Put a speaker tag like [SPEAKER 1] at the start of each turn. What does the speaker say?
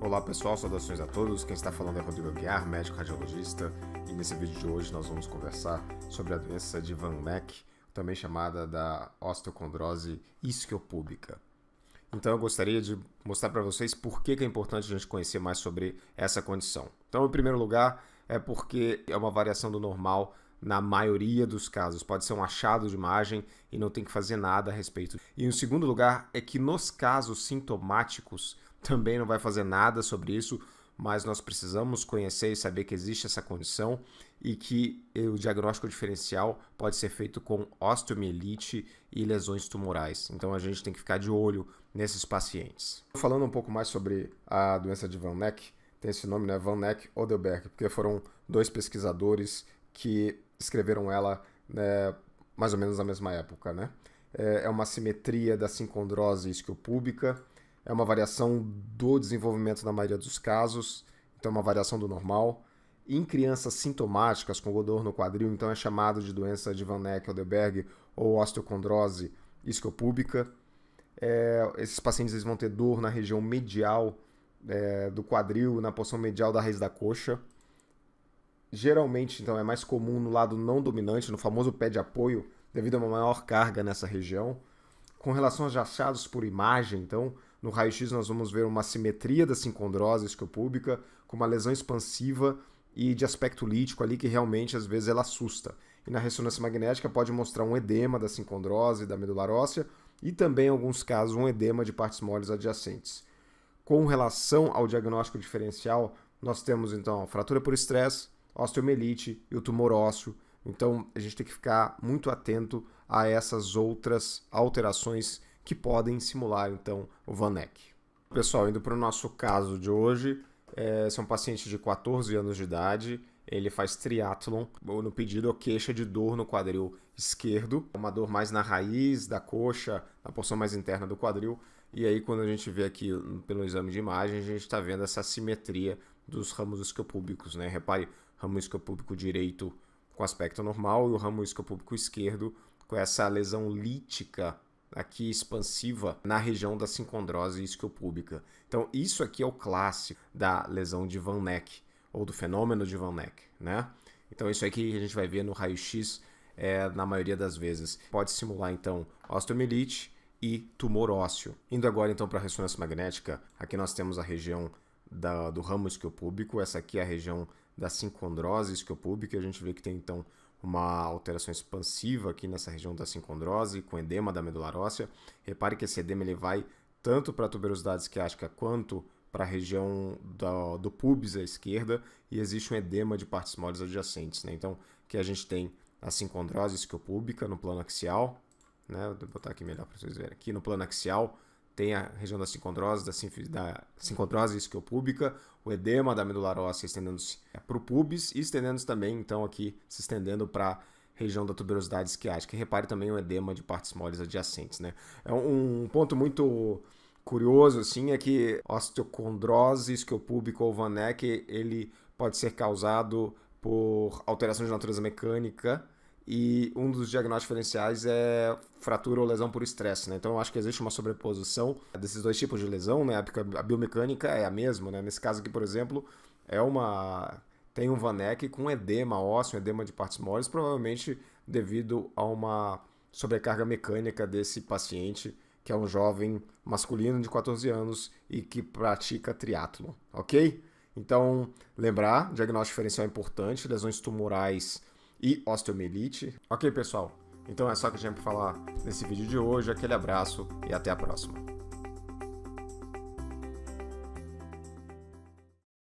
[SPEAKER 1] Olá pessoal, saudações a todos. Quem está falando é Rodrigo Aguiar, médico radiologista, e nesse vídeo de hoje nós vamos conversar sobre a doença de Van Neck, também chamada da osteocondrose isquiopúbica. Então eu gostaria de mostrar para vocês por que é importante a gente conhecer mais sobre essa condição. Então, em primeiro lugar, é porque é uma variação do normal na maioria dos casos. Pode ser um achado de imagem e não tem que fazer nada a respeito. E em segundo lugar, é que nos casos sintomáticos também não vai fazer nada sobre isso, mas nós precisamos conhecer e saber que existe essa condição e que o diagnóstico diferencial pode ser feito com osteomielite e lesões tumorais. Então a gente tem que ficar de olho nesses pacientes. Falando um pouco mais sobre a doença de Van Neck, tem esse nome, né, Van Neck-Odelberg, porque foram dois pesquisadores que escreveram ela, né, mais ou menos na mesma época, né? É uma simetria da sincondrose isquiopúbica. É uma variação do desenvolvimento na maioria dos casos, então é uma variação do normal. Em crianças sintomáticas com dor no quadril, então é chamado de doença de Van Neck-Odelberg ou osteocondrose isquiopúbica. Esses pacientes eles vão ter dor na região medial do quadril, na porção medial da raiz da coxa. Geralmente, então, é mais comum no lado não dominante, no famoso pé de apoio, devido a uma maior carga nessa região. Com relação aos achados por imagem, então, no raio-x nós vamos ver uma simetria da sincondrose isquiopúbica com uma lesão expansiva e de aspecto lítico ali que realmente às vezes ela assusta. E na ressonância magnética pode mostrar um edema da sincondrose da medular óssea e também em alguns casos um edema de partes moles adjacentes. Com relação ao diagnóstico diferencial, nós temos então fratura por estresse, osteomielite e o tumor ósseo. Então a gente tem que ficar muito atento a essas outras alterações que podem simular então o Van Neck. Pessoal, indo para o nosso caso de hoje, esse é um paciente de 14 anos de idade, ele faz triatlon, no pedido ou queixa de dor no quadril esquerdo, uma dor mais na raiz da coxa, na porção mais interna do quadril, e aí quando a gente vê aqui pelo exame de imagem, a gente está vendo essa simetria dos ramos isquiopúbicos, né? Repare, ramo isquiopúbico direito com aspecto normal e o ramo isquiopúbico esquerdo com essa lesão lítica aqui expansiva na região da sincondrose isquiopúbica. Então isso aqui é o clássico da lesão de Van Neck ou do fenômeno de Van Neck, né? Então isso aqui a gente vai ver no raio-x na maioria das vezes. Pode simular então osteomielite e tumor ósseo. Indo agora então para a ressonância magnética, aqui nós temos a região do ramo isquiopúbico, essa aqui é a região da sincondrose isquiopúbica, a gente vê que tem então uma alteração expansiva aqui nessa região da sincondrose, com edema da medular óssea. Repare que esse edema ele vai tanto para a tuberosidade isquiática quanto para a região do pubis à esquerda, e existe um edema de partes moles adjacentes, né? Então, aqui a gente tem a sincondrose isquiopúbica no plano axial, né? Vou botar aqui melhor para vocês verem. Aqui no plano axial tem a região da sincondrose, da sincondrose isquiopúbica, o edema da medular óssea estendendo-se para o pubis e estendendo-se também, então, aqui se estendendo para a região da tuberosidade isquiática. E repare também o edema de partes moles adjacentes, né? É um ponto muito curioso, assim, é que osteocondrose isquiopúbica ou Van Neck, ele pode ser causado por alteração de natureza mecânica, e um dos diagnósticos diferenciais é fratura ou lesão por estresse, né? Então eu acho que existe uma sobreposição desses dois tipos de lesão, né? Porque a biomecânica é a mesma, né? Nesse caso aqui, por exemplo, tem um Van Neck com edema ósseo, edema de partes moles, provavelmente devido a uma sobrecarga mecânica desse paciente, que é um jovem masculino de 14 anos e que pratica triatlon, ok? Então, lembrar, diagnóstico diferencial é importante, lesões tumorais e osteomielite. Ok, pessoal? Então é só que a gente vai falar nesse vídeo de hoje. Aquele abraço e até a próxima.